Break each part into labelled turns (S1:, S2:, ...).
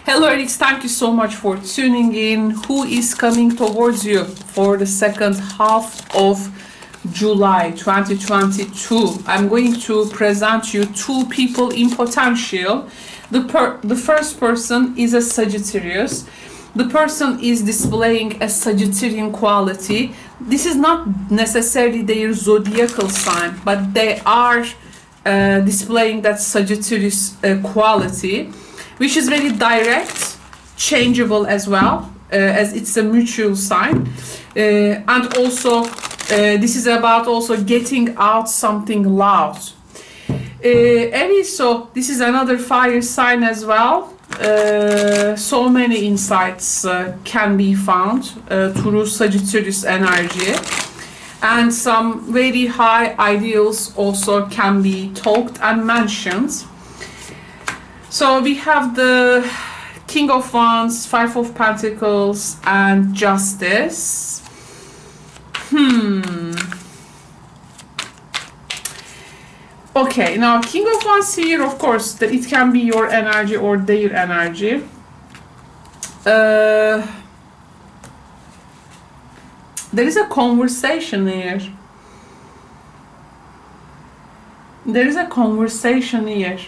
S1: Hello Aries, thank you so much for tuning in. Who is coming towards you for the second half of July 2022? I'm going to present you two people in potential. The first person is a Sagittarius. The person is displaying a Sagittarian quality. This is not necessarily their zodiacal sign, but they are displaying that Sagittarius quality, which is very direct, changeable as well, as it's a mutual sign. And also, this is about also getting out something loud. Aries, so this is another fire sign as well. So many insights can be found through Sagittarius energy. And some very high ideals also can be talked and mentioned. So we have the King of Wands, Five of Pentacles, and Justice. Okay, now King of Wands here, of course, it can be your energy or their energy. There is a conversation here. There is a conversation here.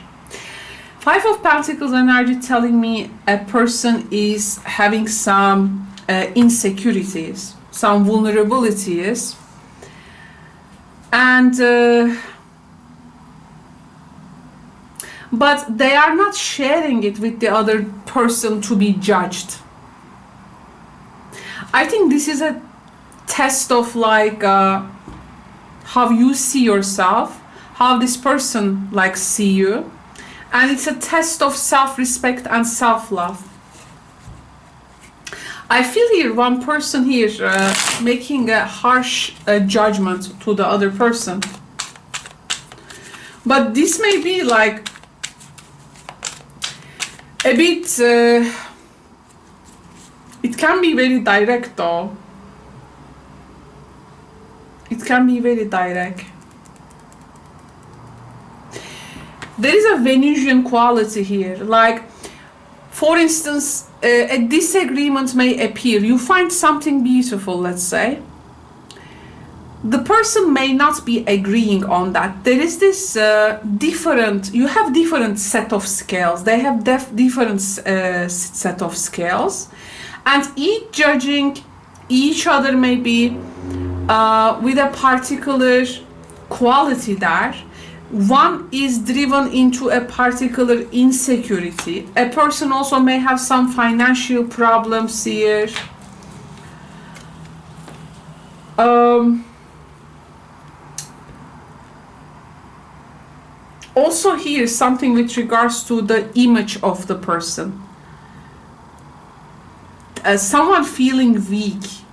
S1: Five of Pentacles energy telling me a person is having some insecurities, some vulnerabilities, and but they are not sharing it with the other person to be judged. I think this is a test of like how you see yourself, how this person like see you, and it's a test of self-respect and self-love. I feel here one person here making a harsh judgment to the other person, but this may be like a bit it can be very direct though. It can be very direct. There is a Venusian quality here. Like, for instance, a disagreement may appear. You find something beautiful, let's say. The person may not be agreeing on that. There is this you have different set of scales. They have different set of scales. And each judging each other may be with a particular quality there. One is driven into a particular insecurity. A person also may have some financial problems here. Also here something with regards to the image of the person. Someone feeling weak,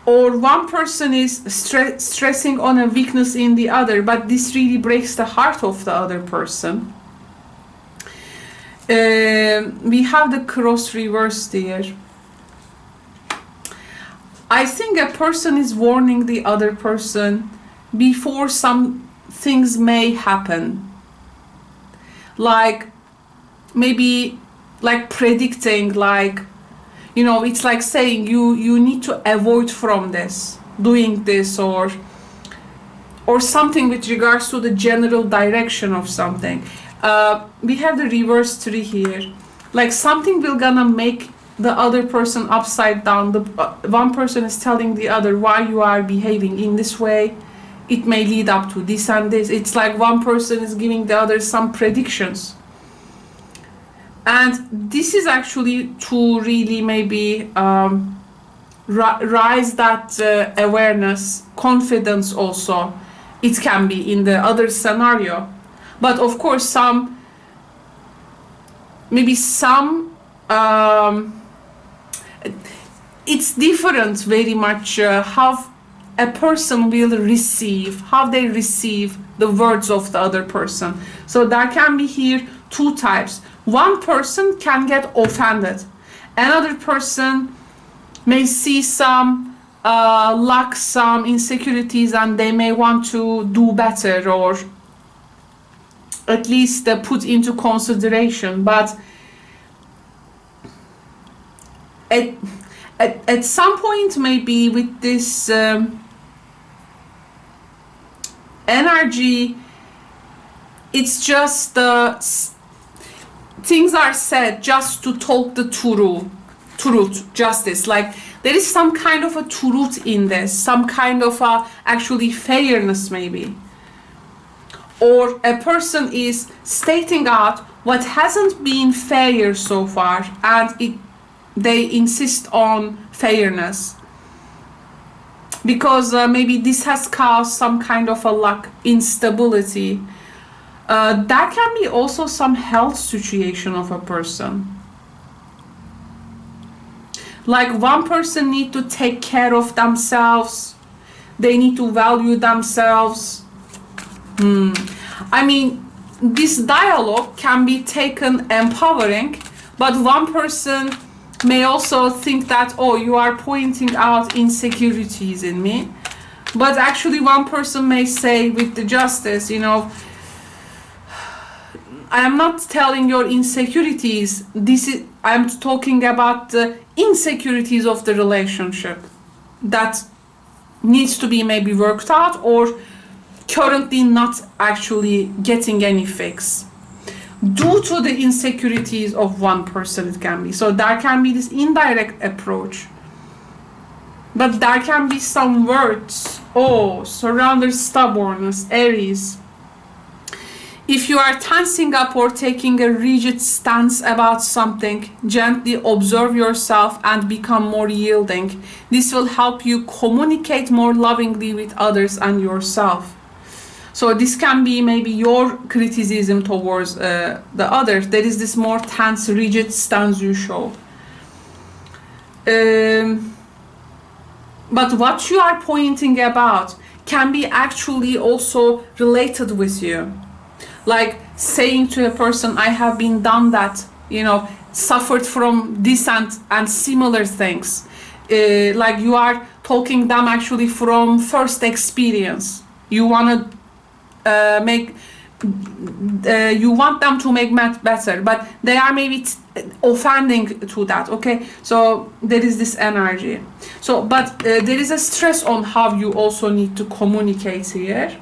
S1: or one person is stressing on a weakness in the other, but this really breaks the heart of the other person. We have the cross reversed here. I think a person is warning the other person before some things may happen. Like, maybe like predicting, like, you know, it's like saying you need to avoid from this, doing this, or something with regards to the general direction of something. We have the reverse tree here. Like something will gonna make the other person upside down. The one person is telling the other why you are behaving in this way. It may lead up to this and this. It's like one person is giving the other some predictions. And this is actually to really maybe rise that awareness, confidence also. It can be in the other scenario. But of course it's different very much how a person will receive, how they receive the words of the other person. So there can be here two types. One person can get offended. Another person may see some lack, some insecurities, and they may want to do better, or at least put into consideration. But at some point, maybe with this energy, it's just things are said just to talk the truth, justice. Like there is some kind of a truth in this, some kind of a actually fairness maybe. Or a person is stating out what hasn't been fair so far, and they insist on fairness. Because maybe this has caused some kind of a luck instability. That can be also some health situation of a person. Like one person need to take care of themselves. They need to value themselves. I mean, this dialogue can be taken empowering, but one person may also think that, oh, you are pointing out insecurities in me. But actually one person may say with the justice, you know, I am not telling your insecurities. I'm talking about the insecurities of the relationship that needs to be maybe worked out, or currently not actually getting any fix due to the insecurities of one person. It can be so there can be this indirect approach, but there can be some words. Oh, surrounded stubbornness, Aries. If you are tensing up or taking a rigid stance about something, gently observe yourself and become more yielding. This will help you communicate more lovingly with others and yourself. So this can be maybe your criticism towards the others. There is this more tense, rigid stance you show. But what you are pointing about can be actually also related with you. Like saying to a person, I have been done that, you know, suffered from this and similar things. Like you are talking them actually from first experience. You want to you want them to make math better, but they are maybe offending to that. Okay, so there is this energy. So but there is a stress on how you also need to communicate here.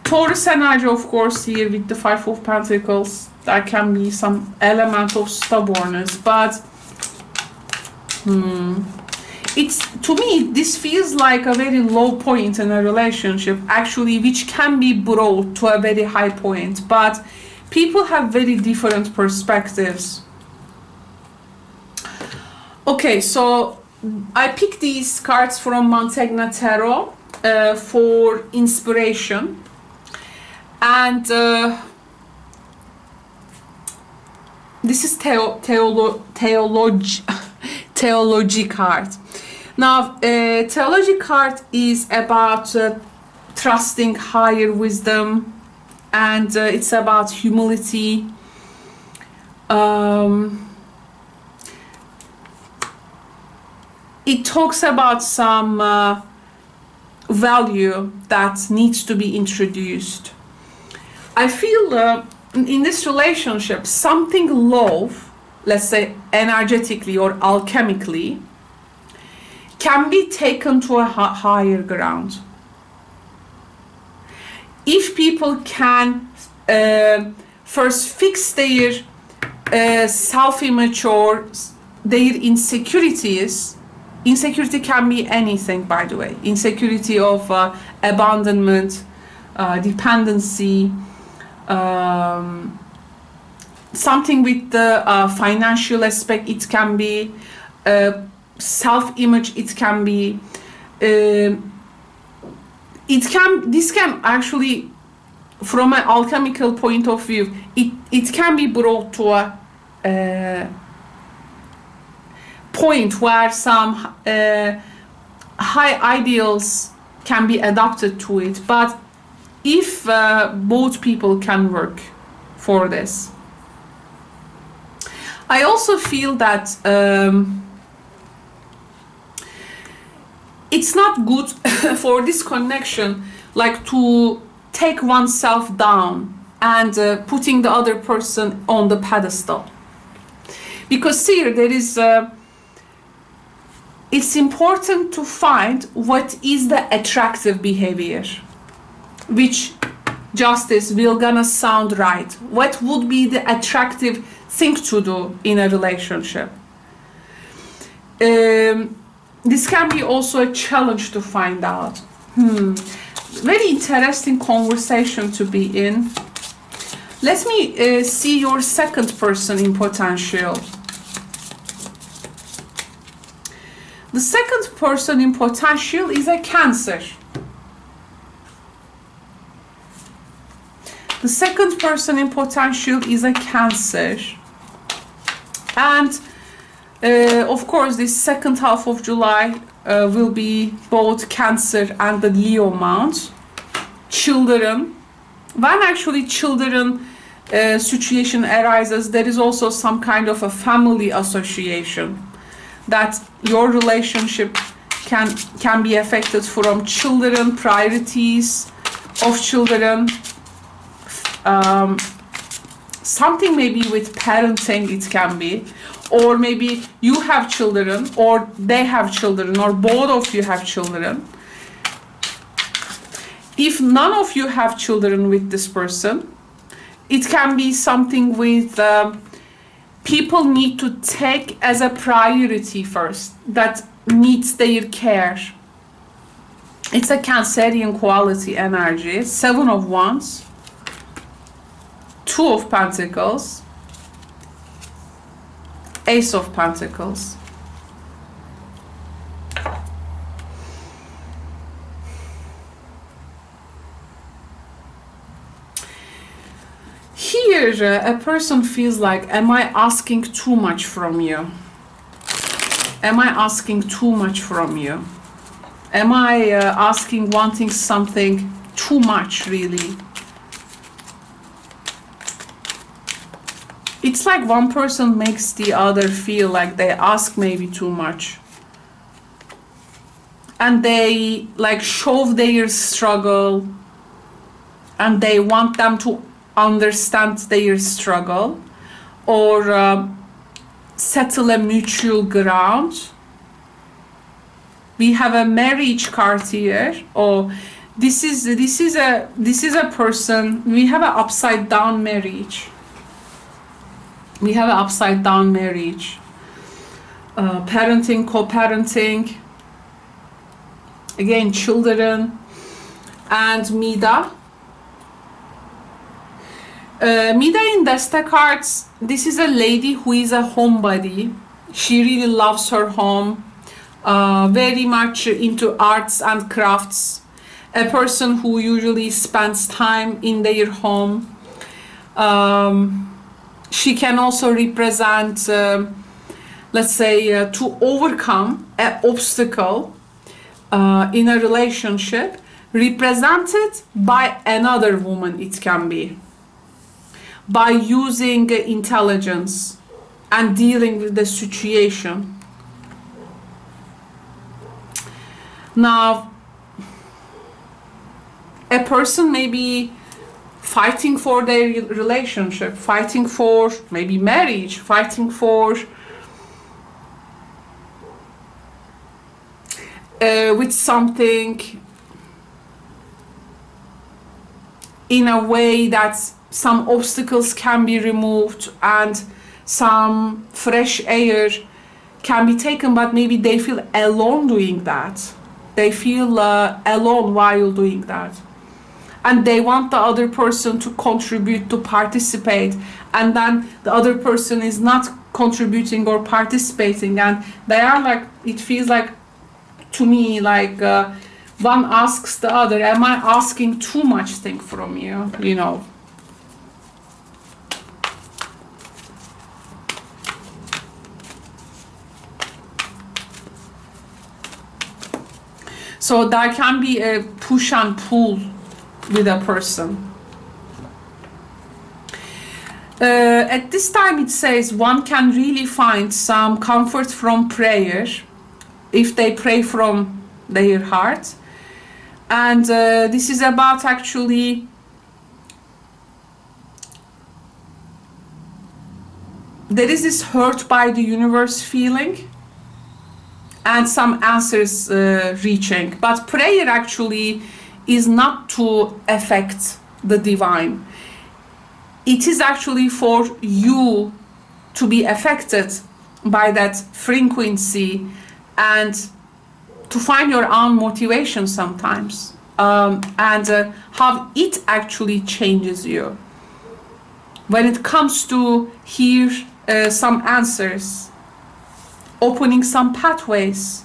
S1: Taurus energy, of course, here with the Five of Pentacles, there can be some element of stubbornness, but it's, to me, this feels like a very low point in a relationship, actually, which can be brought to a very high point, but people have very different perspectives. Okay, so I picked these cards from Mantegna Tarot for inspiration. And this is theology card. Now, theology card is about trusting higher wisdom, and it's about humility. It talks about some value that needs to be introduced. I feel in this relationship, something low, let's say energetically or alchemically, can be taken to a higher ground. If people can first fix their self-image or their insecurities. Insecurity can be anything, by the way. Insecurity of abandonment, dependency, something with the financial aspect. It can be self-image. It can be this can actually, from an alchemical point of view, it can be brought to a point where some high ideals can be adapted to it, but if both people can work for this. I also feel that it's not good for this connection, like to take oneself down and putting the other person on the pedestal, because here there is it's important to find what is the attractive behavior, which justice will gonna sound right. What would be the attractive thing to do in a relationship? This can be also a challenge to find out. Very interesting conversation to be in. Let me see your second person in potential. The second person in potential is a Cancer. The second person in potential is a Cancer. And of course, this second half of July will be both Cancer and the Leo month. Children. When actually children situation arises, there is also some kind of a family association that your relationship can be affected from children, priorities of children, something maybe with parenting it can be, or maybe you have children or they have children or both of you have children. If none of you have children with this person, it can be something with people need to take as a priority first, that needs their care. It's a Cancerian quality energy. 7 of Wands, 2 of Pentacles, Ace of Pentacles. Here, a person feels like, am I asking too much from you? Am I asking too much from you? Am I wanting something too much, really? It's like one person makes the other feel like they ask maybe too much. And they like show their struggle and they want them to understand their struggle or settle a mutual ground. We have a marriage card here. Or this is a person. We have an upside down marriage. We have an upside down marriage. Parenting, co-parenting. Again, children and Mida. Mida in Desta cards, this is a lady who is a homebody. She really loves her home, very much into arts and crafts. A person who usually spends time in their home. She can also represent, let's say, to overcome an obstacle in a relationship, represented by another woman, it can be. By using intelligence and dealing with the situation. Now, a person may be fighting for their relationship, fighting for maybe marriage, fighting for with something in a way that some obstacles can be removed and some fresh air can be taken, but maybe they feel alone doing that. They feel alone while doing that. And they want the other person to contribute, to participate, and then the other person is not contributing or participating, and they are like, it feels like to me like one asks the other, am I asking too much thing from you, you know? So there can be a push and pull with a person. At this time it says one can really find some comfort from prayer if they pray from their heart. And this is about actually there is this hurt by the universe feeling. and some answers reaching. But prayer actually is not to affect the divine. It is actually for you to be affected by that frequency and to find your own motivation sometimes, and how it actually changes you when it comes to hear some answers, opening some pathways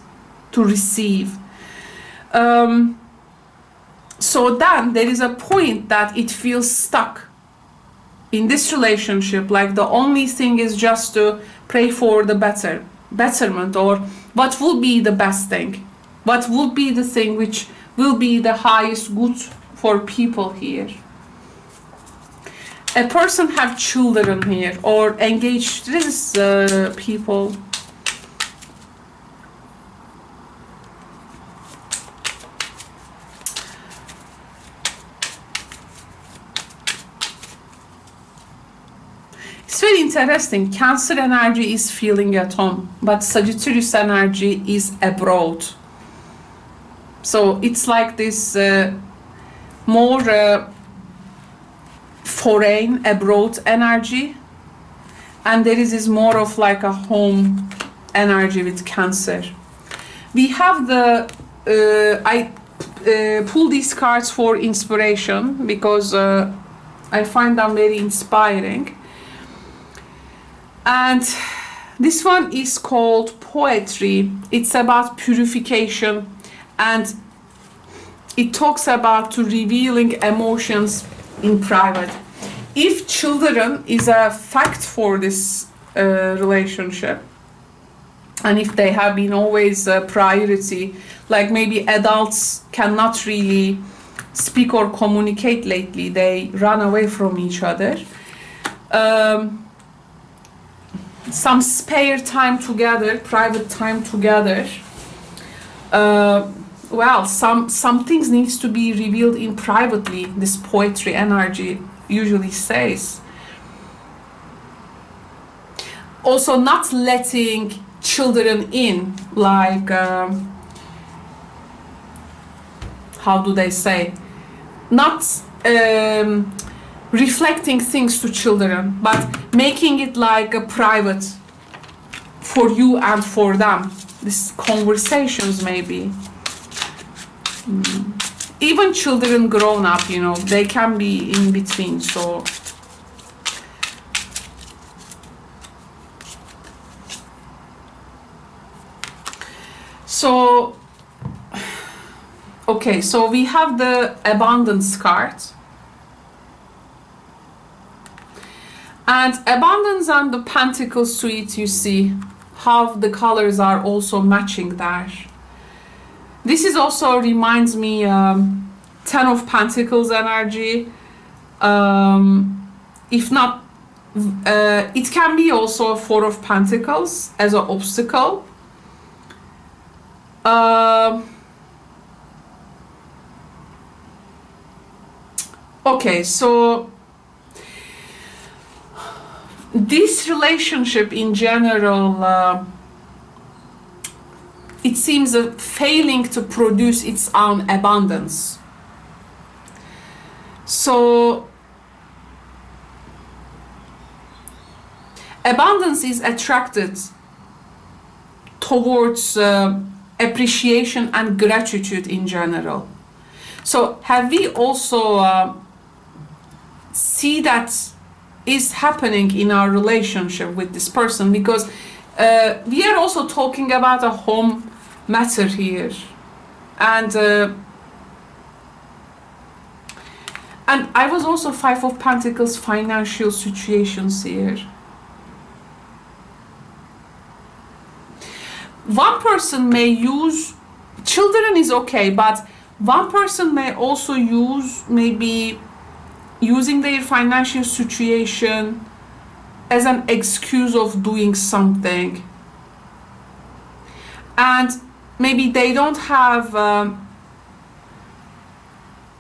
S1: to receive. So then there is a point that it feels stuck in this relationship, like the only thing is just to pray for the betterment, or what will be the best thing, what will be the thing which will be the highest good for people here. A person have children here or engaged this people. It's very interesting. Cancer energy is feeling at home, but Sagittarius energy is abroad. So it's like this more foreign, abroad energy, and there is this more of like a home energy with Cancer. We have the I pull these cards for inspiration because I find them very inspiring. And this one is called Poetry. It's about purification, and it talks about to revealing emotions in private. If children is a fact for this relationship, and if they have been always a priority, like maybe adults cannot really speak or communicate lately, they run away from each other. Some spare time together, private time together. Well, some things needs to be revealed in privately, this poetry energy usually says. Also not letting children in, like, how do they say? Not reflecting things to children, but making it like a private for you and for them. These conversations maybe. Even children grown up, you know, they can be in between, so. So, okay, so we have the abundance card. And abundance and the pentacles to it, you see how the colors are also matching there. This is also reminds me 10 of Pentacles energy. If not, it can be also a 4 of Pentacles as an obstacle. Okay, so this relationship in general, it seems failing to produce its own abundance. So abundance is attracted towards appreciation and gratitude in general. So have we also see that is happening in our relationship with this person? Because we are also talking about a home matter here, and I was also 5 of Pentacles financial situations here. One person may use children is okay, but one person may also use maybe using their financial situation as an excuse of doing something, and maybe they don't have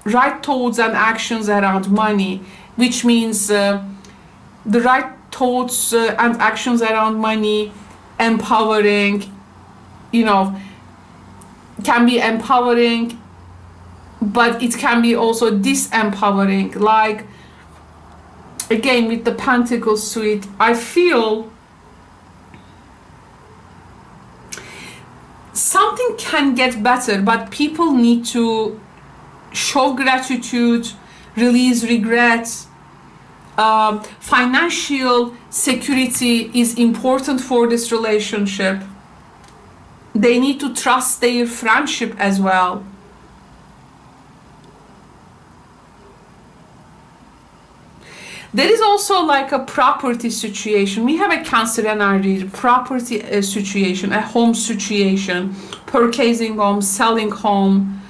S1: right thoughts and actions around money, which means the right thoughts and actions around money, empowering, you know, can be empowering, but it can be also disempowering. Like, again, with the Pentacles suite, I feel something can get better, but people need to show gratitude, release regrets. Financial security is important for this relationship. They need to trust their friendship as well. There is also like a property situation. We have a Cancer energy, property situation, a home situation, purchasing home, selling home,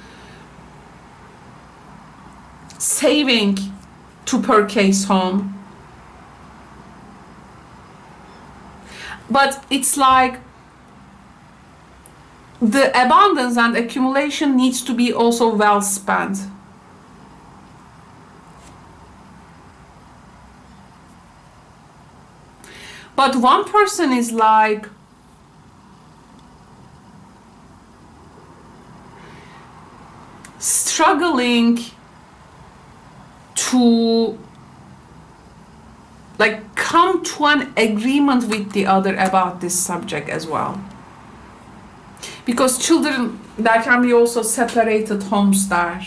S1: saving to purchase home. But it's like the abundance and accumulation needs to be also well spent. But one person is like struggling to like come to an agreement with the other about this subject as well. Because children, there can be also separated homes there.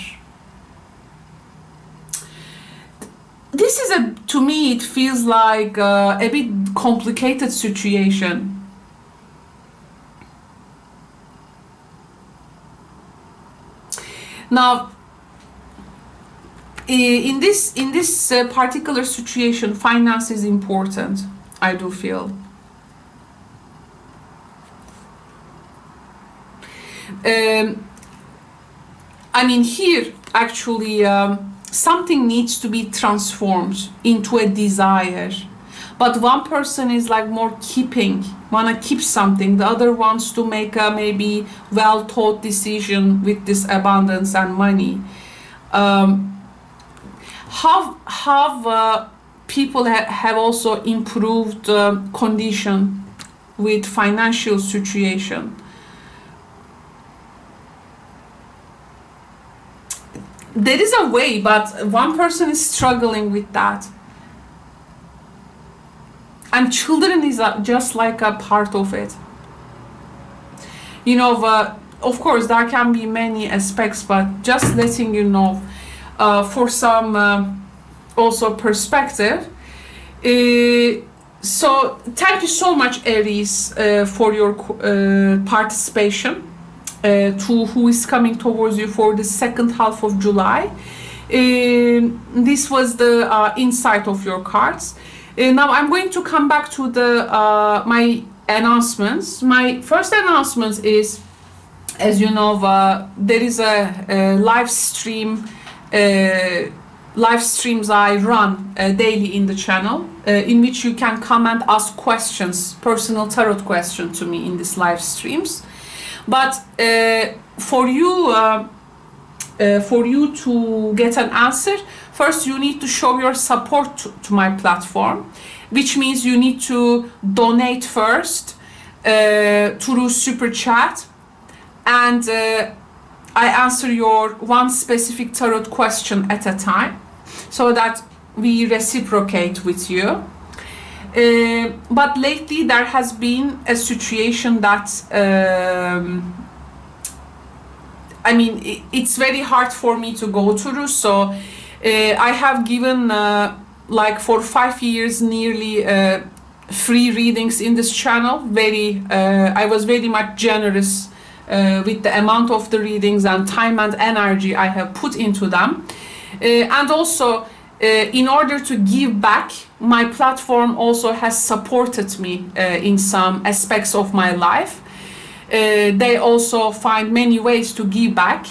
S1: This is to me, it feels like a bit complicated situation. Now, in this particular situation, finance is important, I do feel. I mean, here actually something needs to be transformed into a desire, but one person is like more wanna keep something, the other wants to make a maybe well thought decision with this abundance and money. How people have also improved condition with financial situation. There is a way, but one person is struggling with that. And children is just like a part of it. You know, of course, there can be many aspects, but just letting you know for some also perspective. So thank you so much, Aries, for your participation. To who is coming towards you for the second half of July. This was the insight of your cards. Now I'm going to come back to the my announcements. My first announcement is, as you know, there is a live stream. Live streams I run daily in the channel, in which you can come and ask questions, personal tarot question to me in these live streams. But for you to get an answer, first you need to show your support to my platform, which means you need to donate first through super chat, and I answer your one specific tarot question at a time, so that we reciprocate with you. But lately there has been a situation that I mean, it's very hard for me to go through, so I have given like for 5 years nearly free readings in this channel. I was very much generous with the amount of the readings and time and energy I have put into them, and also in order to give back, my platform also has supported me in some aspects of my life. They also find many ways to give back.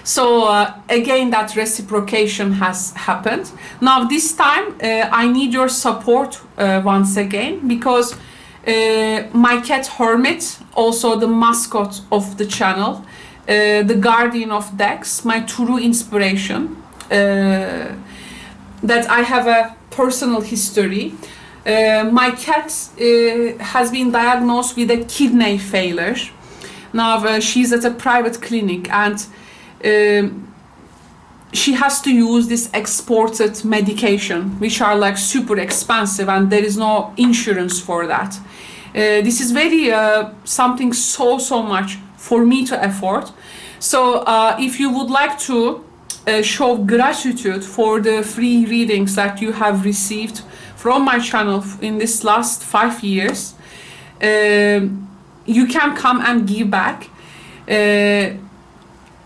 S1: So again, that reciprocation has happened. Now this time I need your support once again, because my cat Hermit, also the mascot of the channel, the guardian of decks, my true inspiration, that I have a personal history. My cat has been diagnosed with a kidney failure. Now she's at a private clinic, and she has to use this exported medication, which are like super expensive, and there is no insurance for that. This is very something so much for me to afford. So if you would like to show gratitude for the free readings that you have received from my channel in this last 5 years, you can come and give back.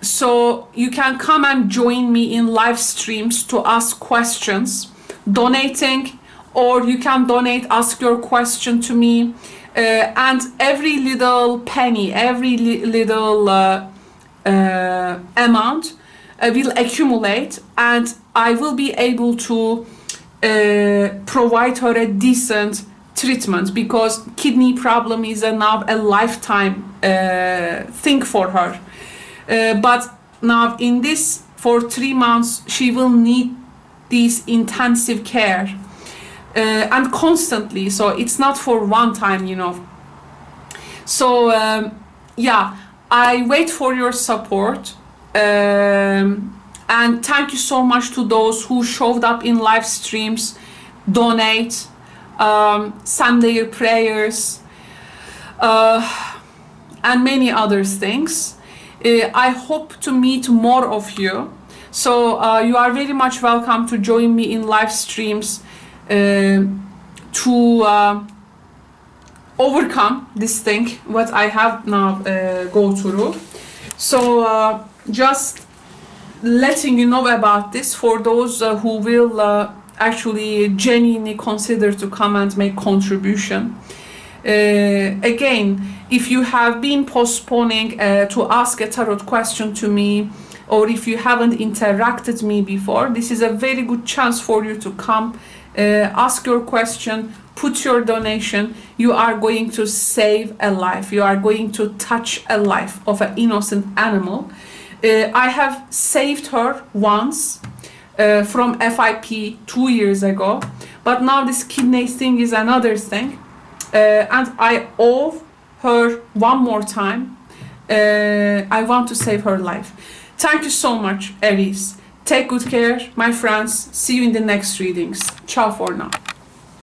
S1: So you can come and join me in live streams to ask questions, donating, or you can donate, ask your question to me, and every little penny, every little amount will accumulate, and I will be able to provide her a decent treatment, because kidney problem is now a lifetime thing for her. But now in this, for 3 months, she will need this intensive care and constantly, so it's not for one time, you know. So yeah, I wait for your support, and thank you so much to those who showed up in live streams, donate, send their prayers, and many other things. I hope to meet more of you. So you are very much welcome to join me in live streams to overcome this thing what I have now go through. So just letting you know about this for those who will actually genuinely consider to come and make contribution. Again, if you have been postponing to ask a tarot question to me, or if you haven't interacted me before, this is a very good chance for you to come, ask your question, put your donation. You are going to save a life. You are going to touch a life of an innocent animal. I have saved her once from FIP 2 years ago, but now this kidney thing is another thing. And I owe her one more time. I want to save her life. Thank you so much, Aries. Take good care, my friends. See you in the next readings. Ciao for now.